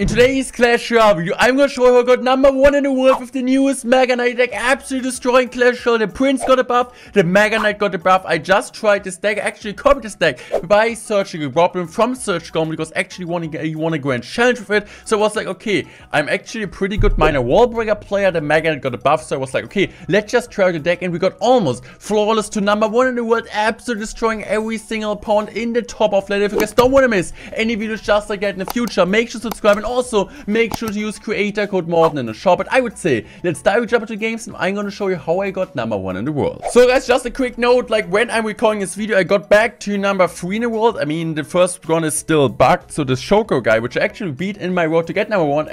In today's Clash Royale video, I'm gonna show you how I got #1 in the world with the newest Mega Knight deck, absolutely destroying Clash Royale. The Prince got a buff, the Mega Knight got a buff. I just tried this deck, I actually copied this deck by searching a problem from Search.com because actually you want a grand challenge with it. So I was like, okay, I'm actually a pretty good minor wall breaker player. The Mega Knight got a buff, so I was like, okay, let's just try the deck, and we got almost flawless to #1 in the world, absolutely destroying every single opponent in the top of lane. If you guys don't want to miss any videos just like that in the future, make sure to subscribe. And also, make sure to use creator code Morten in the shop. But I would say, let's dive into the games, and I'm gonna show you how I got #1 in the world. So guys, just a quick note, like when I'm recording this video, I got back to #3 in the world. I mean, the first one is still bugged, so the Shoko guy, which I actually beat in my road to get #1,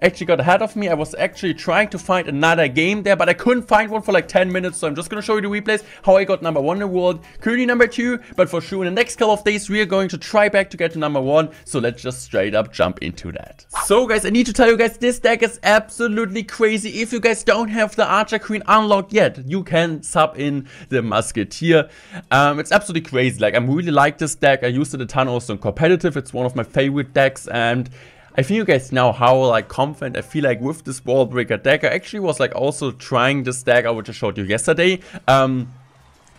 actually got ahead of me. I was actually trying to find another game there, but I couldn't find one for like 10 minutes, so I'm just gonna show you the replays, how I got #1 in the world. Currently #2, but for sure in the next couple of days, we are going to try back to get to #1, so let's just straight up jump into that. So guys, I need to tell you guys, this deck is absolutely crazy. If you guys don't have the Archer Queen unlocked yet, you can sub in the Musketeer. It's absolutely crazy. Like, I really like this deck. I used it a ton also in competitive. It's one of my favorite decks, and I think you guys know how like confident I feel like with this wall breaker deck. I actually was like also trying this deck out, which I showed you yesterday.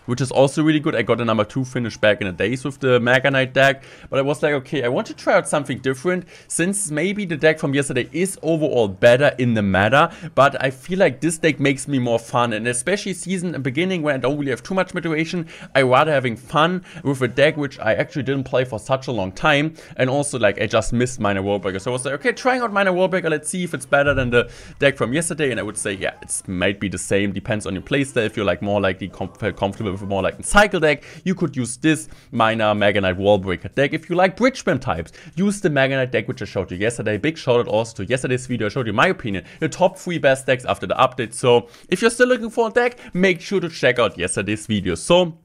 Which is also really good. I got a #2 finish back in the days with the Mega Knight deck. But I was like, okay, I want to try out something different, since maybe the deck from yesterday is overall better in the meta. But I feel like this deck makes me more fun. And especially season beginning, when I don't really have too much motivation, I rather having fun with a deck which I actually didn't play for such a long time. And also, like, I just missed Minor Wallbreaker. So I was like, okay, trying out Minor Wallbreaker, let's see if it's better than the deck from yesterday. And I would say, yeah, it might be the same. Depends on your playstyle. If you're like more like comfortable with more like a cycle deck, you could use this minor Mega Knight Wallbreaker deck. If you like bridge spam types, use the Mega Knight deck which I showed you yesterday. Big shout out also to yesterday's video. I showed you my opinion, the top 3 best decks after the update. So if you're still looking for a deck, make sure to check out yesterday's video. So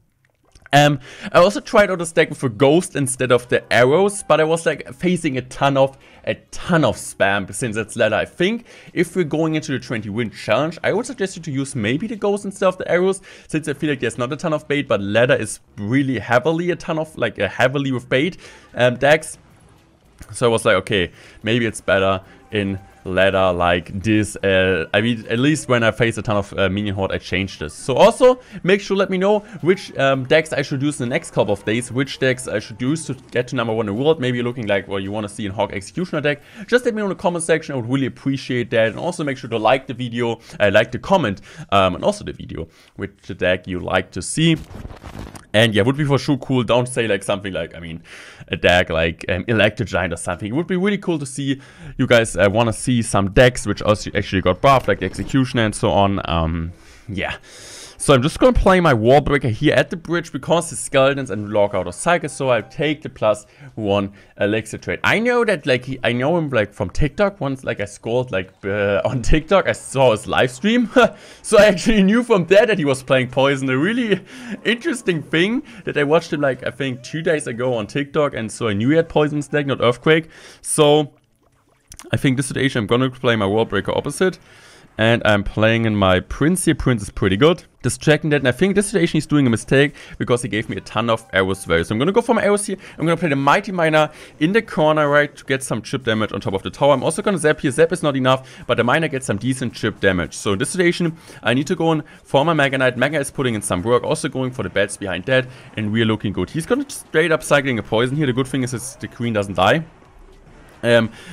I also tried out this deck with a ghost instead of the arrows, but I was like facing a ton of spam since it's ladder. I think if we're going into the 20-win challenge, I would suggest you to use maybe the ghost instead of the arrows, since I feel like there's not a ton of bait, but ladder is really heavily heavily with bait decks. So I was like, okay, maybe it's better in ladder like this. I mean, at least when I face a ton of minion horde, I changed this. So also, make sure let me know which decks I should use in the next couple of days, which decks I should use to get to #1 in the world. Maybe you're looking like what you want to see in Hawk Executioner deck. Just let me know in the comment section. I would really appreciate that. And also make sure to like the video, like the comment, and also the video, which the deck you like to see. And yeah, would be for sure cool. Don't say like something like, I mean, a deck like Electro Giant or something. It would be really cool to see. You guys want to see some decks which also actually got buffed, like the Executioner and so on. Yeah. So I'm just going to play my Wallbreaker here at the bridge because the Skeletons and log out of Cycle. So I'll take the +1 Elixir trade. I know that like I know him like from TikTok. Once like I scrolled like on TikTok, I saw his live stream. So I actually knew from there that he was playing Poison. A really interesting thing that I watched him like I think 2 days ago on TikTok, and so I knew he had Poison's deck, not Earthquake. So I think this situation I'm gonna play my Wallbreaker opposite. And I'm playing in my Prince here. Prince is pretty good. Distracting that, and I think this situation he's doing a mistake because he gave me a ton of arrows value. So I'm gonna go for my arrows here. I'm gonna play the Mighty Miner in the corner, right, to get some chip damage on top of the tower. I'm also gonna zap here. Zap is not enough, but the Miner gets some decent chip damage. So in this situation, I need to go in for my Mega Knight. Mega is putting in some work, also going for the bats behind that, and we're looking good. He's gonna straight up cycling a poison here. The good thing is the queen doesn't die.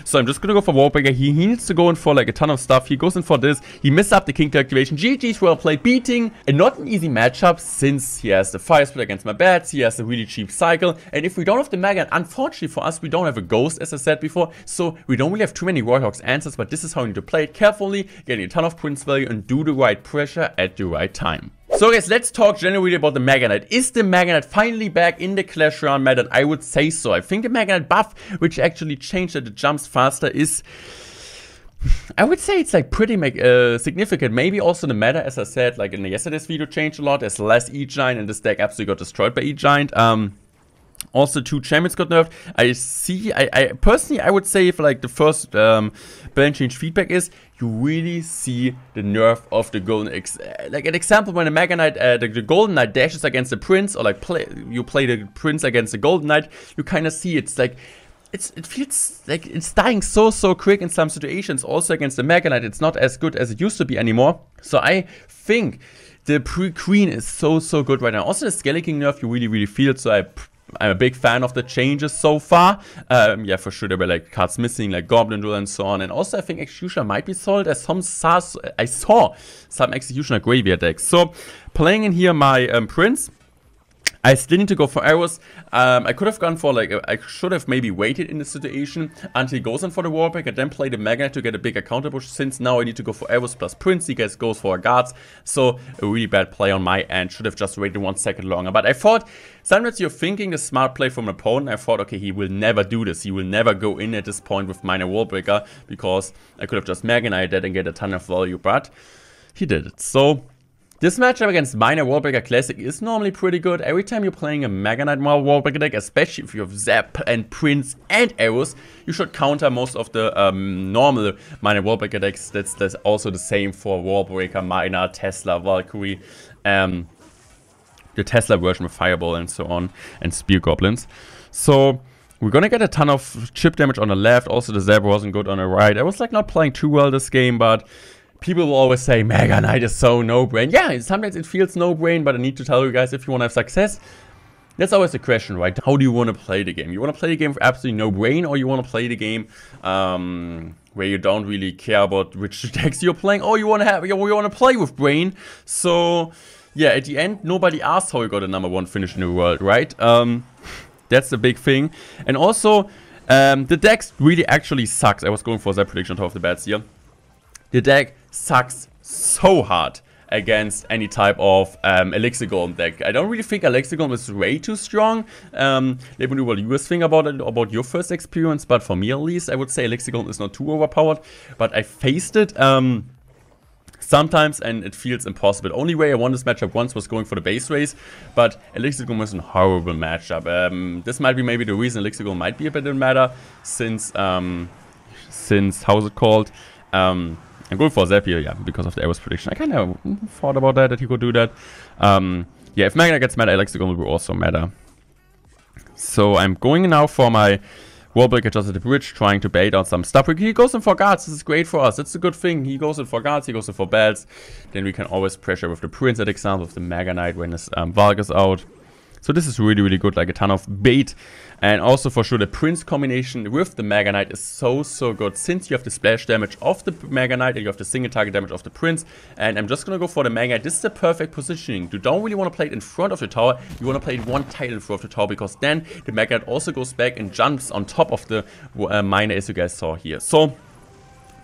So I'm just gonna go for Wallbreaker. He needs to go in for like a ton of stuff. He goes in for this. He missed up the King activation. GG's well played, beating and not an easy matchup since he has the Fire Split against my bats. He has a really cheap cycle. And if we don't have the Mega, unfortunately for us, we don't have a Ghost, as I said before. So we don't really have too many Warhawk's answers, but this is how you need to play it carefully, getting a ton of Prince value and do the right pressure at the right time. So guys, let's talk generally about the Mega Knight. Is the Mega Knight finally back in the Clash Royale meta? I would say so. I think the Mega Knight buff, which actually changed that it jumps faster, is... I would say it's like pretty significant. Maybe also the meta, as I said, like in yesterday's video, changed a lot. There's less E-Giant, and this deck absolutely got destroyed by E-Giant. Also, 2 champions got nerfed. I personally, I would say if like the first balance change feedback is, you really see the nerf of the golden like an example when a Mega Knight, the golden knight dashes against the prince, or like you play the prince against the golden knight, you kind of see it's like it feels like it's dying so quick in some situations. Also against the Mega Knight, it's not as good as it used to be anymore. So I think the Queen is so good right now. Also the Skeleton nerf you really feel. So I'm a big fan of the changes so far. Yeah, for sure there were like cards missing, like Goblin Duel and so on. And also I think Executioner might be sold, as I saw some Executioner graveyard decks. So playing in here my Prince. I still need to go for arrows. I could have gone for like, I should have maybe waited in this situation until he goes in for the Warbreaker, and then play the Mega Knight to get a bigger counter push, since now I need to go for arrows plus Prince. He guys goes for guards. So a really bad play on my end. Should have just waited 1 second longer. But I thought, sometimes you're thinking the smart play from an opponent. I thought, okay, he will never do this. He will never go in at this point with minor Warbreaker, because I could have just Mega Knight that and get a ton of value, but he did it. So this matchup against Minor Warbreaker Classic is normally pretty good. Every time you're playing a Mega Knight Warbreaker deck, especially if you have Zap and Prince and Arrows, you should counter most of the normal Minor Warbreaker decks. That's also the same for Warbreaker, Minor, Tesla, Valkyrie, the Tesla version with Fireball and so on, and Spear Goblins. So we're gonna get a ton of chip damage on the left. Also the Zap wasn't good on the right. I was like not playing too well this game, but people will always say Mega Knight is so no-brain. Yeah, sometimes it feels no-brain, but I need to tell you guys, if you want to have success, that's always the question, right? How do you want to play the game? You want to play the game for absolutely no brain, or you want to play the game where you don't really care about which decks you're playing, or you want to play with brain? So yeah, at the end, nobody asked how you got a #1 finish in the world, right? That's the big thing. And also, the deck really actually sucks. I was going for that prediction on top of the bats here. The deck sucks so hard against any type of Elixir Golem deck. I don't really think Elixir Golem is way too strong. Let me know what you guys think about it, about your first experience, but for me at least, I would say Elixir Golem is not too overpowered. But I faced it sometimes and it feels impossible. Only way I won this matchup once was going for the base race, but Elixir Golem is a horrible matchup. This might be maybe the reason Elixir Golem might be a bit of matter, since how's it called? I'm going for Zap here, yeah, because of the Arrows prediction. I kind of thought about that he could do that. Yeah, if Magna gets mad, Elixir Golem will also matter. So I'm going now for my Warbreaker just at the bridge, trying to bait out some stuff. He goes in for guards. This is great for us. It's a good thing. He goes in for guards, he goes in for bats. Then we can always pressure with the Prince, at example, with the Mega Knight when his Valk is out. So this is really good, like a ton of bait. And also for sure the Prince combination with the Mega Knight is so good, since you have the splash damage of the Mega Knight and you have the single target damage of the Prince. And I'm just gonna go for the Mega Knight. This is the perfect positioning. You don't really want to play it in front of the tower, you want to play it one tile in front of the tower, because then the Mega Knight also goes back and jumps on top of the miner, as you guys saw here. So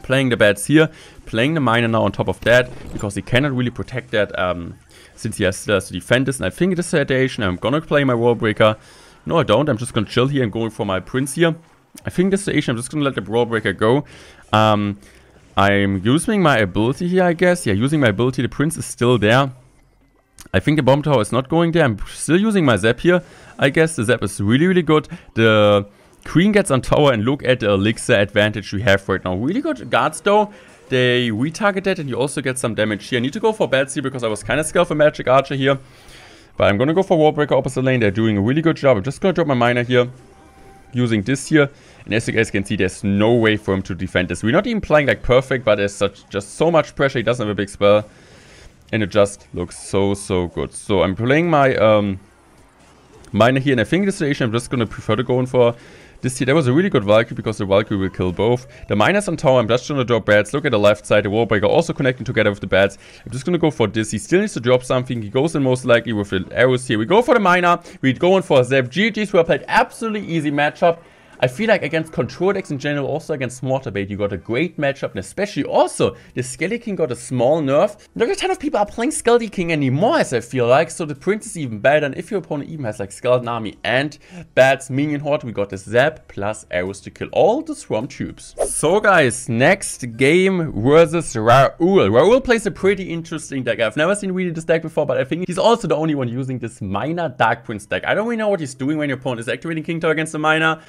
playing the bats here, playing the miner now on top of that, because he cannot really protect that since he has to defend this. And I think it is situation. I'm gonna play my Warbreaker. No, I don't. I'm just gonna chill here and going for my Prince here. I think this situation, I'm just gonna let the Warbreaker go. I'm using my ability here, I guess. Yeah, using my ability. The Prince is still there. I think the bomb tower is not going there. I'm still using my Zap here. I guess the Zap is really good. The Queen gets on tower, and look at the Elixir advantage we have right now. Really good guards though. They retarget that, and you also get some damage here. I need to go for bats here because I was kind of scared for Magic Archer here. But I'm going to go for Warbreaker opposite lane. They're doing a really good job. I'm just going to drop my miner here, using this here. And as you guys can see, there's no way for him to defend this. We're not even playing like perfect, but there's just so much pressure. He doesn't have a big spell. And it just looks so good. So I'm playing my miner here. And I think in this situation, I'm just going to prefer to go in for this here. That was a really good Valkyrie, because the Valkyrie will kill both. The miner's on tower. I'm just going to drop bats. Look at the left side. The Warbreaker also connecting together with the bats. I'm just going to go for this. He still needs to drop something. He goes in most likely with the arrows here. We go for the miner. We go in for a Zap. GG's. We played absolutely easy matchup. I feel like against control decks in general, also against Mortar Bait, you got a great matchup, and especially also the Skeleton King got a small nerf. Not a ton of people are playing Skeleton King anymore, as I feel like, so the Prince is even better. And if your opponent even has like Skeleton Army and Bats Minion Horde, we got the Zap plus arrows to kill all the Swarm Troops. So guys, next game versus Raoul. Raoul plays a pretty interesting deck. I've never seen really this deck before, but I think he's also the only one using this Miner Dark Prince deck. I don't really know what he's doing when your opponent is activating King Tower against the Miner.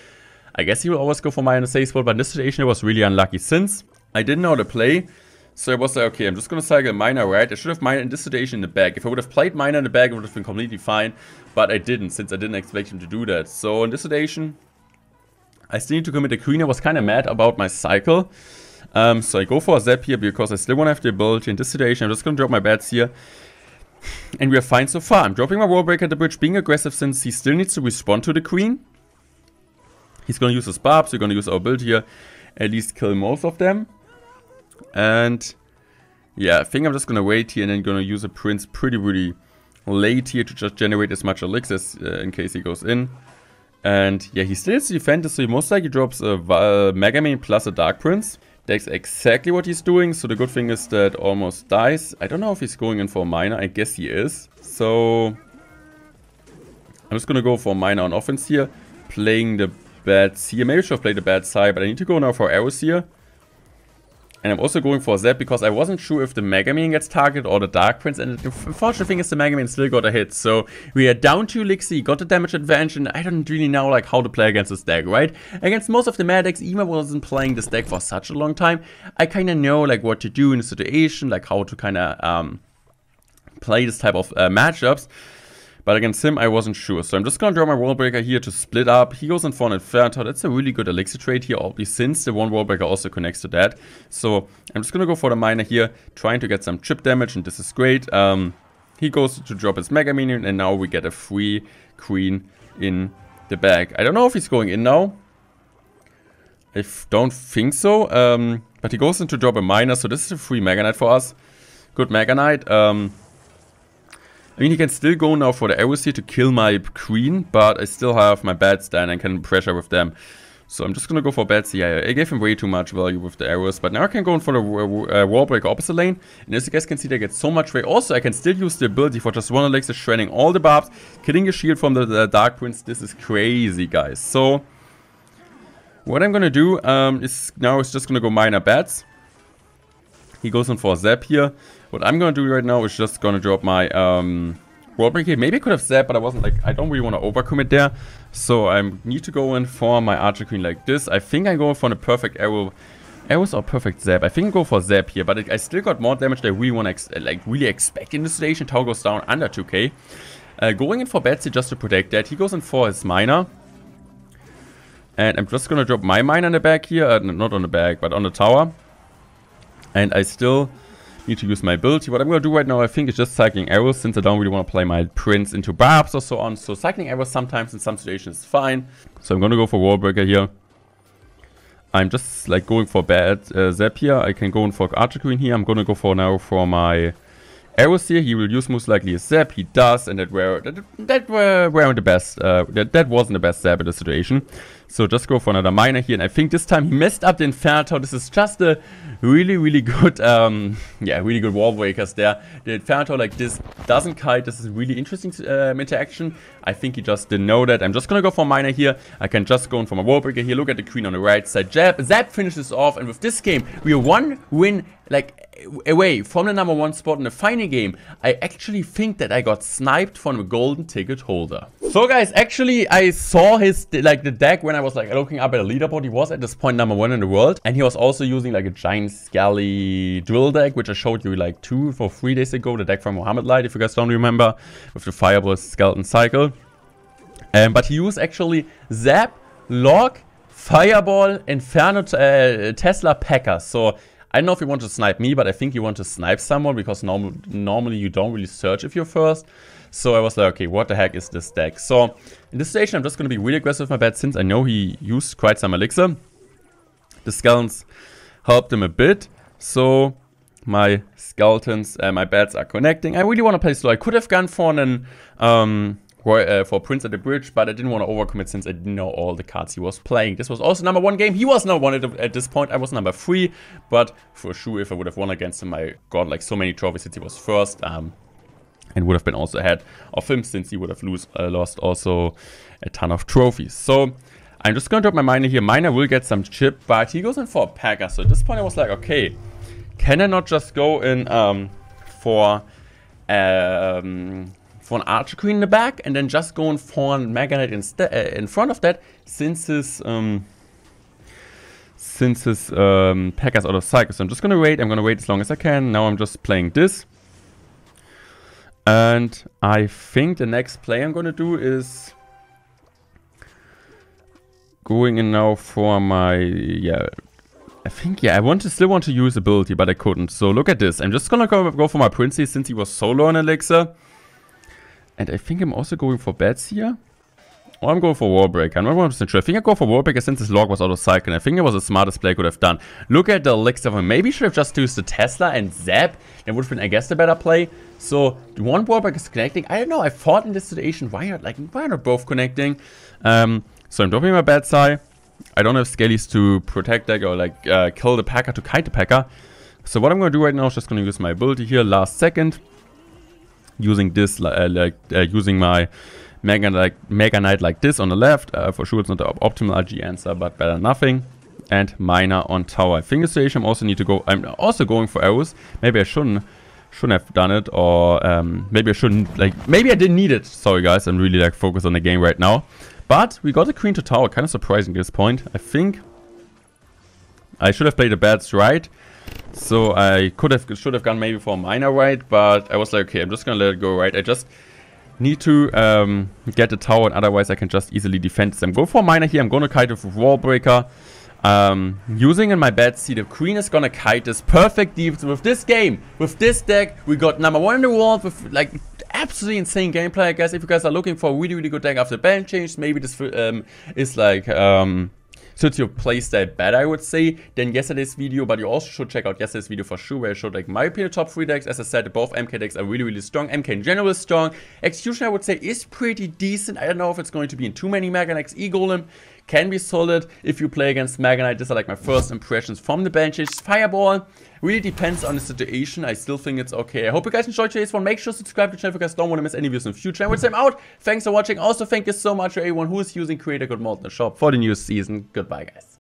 I guess he will always go for mine in the safe spot, but in this situation it was really unlucky, since I didn't know how to play. So I was like, okay, I'm just gonna cycle miner, right? I should have miner in this situation in the back. If I would have played miner in the back, it would have been completely fine. But I didn't, since I didn't expect him to do that. So in this situation, I still need to commit a queen. I was kind of mad about my cycle. So I go for a zap here because I still want to have the ability in this situation. I'm just going to drop my bats here. And we are fine so far. I'm dropping my wall breaker at the bridge, being aggressive since he still needs to respond to the queen. He's going to use his barbs. We're going to use our ability here. At least kill most of them. And yeah, I think I'm just going to wait here and then going to use a prince pretty late here to just generate as much elixirs in case he goes in. And yeah, he still has to defend, so he most likely drops a Mega Man plus a Dark Prince. That's exactly what he's doing, so the good thing is that almost dies. I don't know if he's going in for a minor, I guess he is. So I'm just gonna go for a minor on offense here, playing the bats here. Maybe I should have played the bad side, but I need to go now for arrows here. And I'm also going for a zap because I wasn't sure if the Mega Man gets targeted or the Dark Prince. And the unfortunate thing is the Mega Man still got a hit. So we are down to elixir, he got the damage advantage, and I don't really know like how to play against this deck, right? Against most of the meta decks, even wasn't playing this deck for such a long time, I kind of know like what to do in the situation, like how to kind of play this type of matchups. But against him, I wasn't sure. So I'm just going to draw my wall breaker here to split up. He goes in for an Inferno. That's a really good elixir trade here, obviously, since the one wall breaker also connects to that. So I'm just going to go for the miner here, trying to get some chip damage, and this is great. He goes to drop his Mega Minion, and now we get a free queen in the bag. I don't know if he's going in now. I don't think so. But he goes in to drop a miner, so this is a free Mega Knight for us. Good Mega Knight. I mean, he can still go now for the arrows here to kill my queen, but I still have my bats there and I can pressure with them. So I'm just going to go for bats here. I gave him way too much value with the arrows, but now I can go in for the wall breaker opposite lane. And as you guys can see, they get so much way. Also, I can still use the ability for just one elixir, shredding all the barbs, killing the shield from the Dark Prince. This is crazy, guys. So what I'm going to do is now it's just going to go minor bats. He goes in for a zap here. What I'm going to do right now is just going to drop my wall breaker. Maybe I could have zapped, but I wasn't like, I don't really want to overcommit there. So I need to go in for my Archer Queen like this. I think I go for the perfect arrow. Arrows or perfect zap. I think I go for zap here, but I still got more damage than I really want to really expect in this situation. Tower goes down under 2k. Going in for Betsy just to protect that. He goes in for his miner. And I'm just going to drop my miner in the back here. Not on the back, but on the tower. And I still need to use my ability. What I'm going to do right now, I think, is just cycling arrows, since I don't really want to play my prince into barbs or so on. So cycling arrows sometimes in some situations is fine. So I'm going to go for wall breaker here. I'm just like going for bad zap here. I can go in for Archer Queen here. I'm going to go for now for my arrows here. He will use most likely a zap. He does, and that weren't the best. That wasn't the best zap in the situation. So just go for another miner here. And I think this time he messed up the Inferno. This is just a really good, really good wall breakers there. The Inferno like this doesn't kite. This is a really interesting interaction. I think he just didn't know that. I'm just gonna go for a miner here. I can just go in for my wall breaker here. Look at the queen on the right side. Zap finishes off, and with this game, we are one win like away from the #1 spot in the final game. I actually think that I got sniped from a golden ticket holder. So guys, actually I saw his the deck when I was like looking up at a leaderboard. He was at this point #1 in the world, and he was also using like a giant scally drill deck, which I showed you like 2 or 3 days ago. The deck from Mohammed Light, if you guys don't remember, with the Fireball Skeleton Cycle. But he used actually Zap, Log, Fireball, Inferno, Tesla, Packer. So I don't know if you want to snipe me, but I think you want to snipe someone, because normally you don't really search if you're first. So I was like, okay, what the heck is this deck? So in this station, I'm just going to be really aggressive with my bats, since I know he used quite some elixir. The skeletons helped him a bit. So my skeletons and my bats are connecting. I really want to play slow. I could have gone for an for Prince at the Bridge, but I didn't want to overcommit since I didn't know all the cards he was playing. This was also #1 game. He was #1 at this point. I was #3, but for sure, if I would have won against him, I got like so many trophies since he was first, and would have been also ahead of him, since he would have lost also a ton of trophies. So I'm just going to drop my miner here. Miner will get some chip, but he goes in for a Packer. So at this point, I was like, okay, can I not just go in for an Archer Queen in the back, and then just going for a Mega Knight in front of that, since his Packer's out of cycle. So I'm just gonna wait. I'm gonna wait as long as I can. Now I'm just playing this, and I think the next play I'm gonna do is going in now for my, I think, I still want to use ability, but I couldn't. So look at this. I'm just gonna go for my Princey since he was so low on Elixir. And I think I'm also going for bats here. Or I'm going for Wall Breaker. I'm not 100% sure. I think I go for Wall Breaker since this log was out of cycle. And I think it was the smartest play I could have done. Look at the Elixir. Maybe should have just used the Tesla and Zap. That would have been, I guess, the better play. So, one Wall Breaker is connecting. I don't know. I thought in this situation, why not both connecting? So I'm dropping my Bad Eye. I don't have Skellies to protect that or like kill the Packer to kite the Packer. So what I'm going to do right now is just going to use my ability here last second. Using this, using my Mega Knight like this on the left. For sure it's not the optimal RG answer, but better than nothing. And Miner on tower. I think the situation I'm also going for arrows. Maybe I shouldn't have done it, or maybe I shouldn't, maybe I didn't need it. Sorry guys, I'm really focused on the game right now. But we got the queen to tower, kind of surprising at this point. I think I should have played the bats right. So I should have gone maybe for a miner right, but I was like, okay, I'm just gonna let it go right. I just need to get the tower, and otherwise I can just easily defend this. I'm going for a miner here. I'm gonna kite with Wall Breaker. Using in my bad seat, the queen is gonna kite this perfect defense with this game. With this deck, we got #1 in the world with absolutely insane gameplay. I guess if you guys are looking for a really, really good deck after the ban change, maybe this is suits your playstyle better, I would say, than yesterday's video. But you also should check out yesterday's video for sure, where I showed my opinion top 3 decks. As I said, both MK decks are really, really strong. MK in general is strong. Execution, I would say, is pretty decent. I don't know if it's going to be in too many Mega Knights. E-Golem can be solid if you play against Mega Knight. These are my first impressions from the benches. Fireball really depends on the situation. I still think it's okay. I hope you guys enjoyed today's one. Make sure to subscribe to the channel if you guys don't want to miss any videos in the future. And with them out, thanks for watching. Also, thank you so much to everyone who is using Creator Code Mode in the shop for the new season. Goodbye, guys.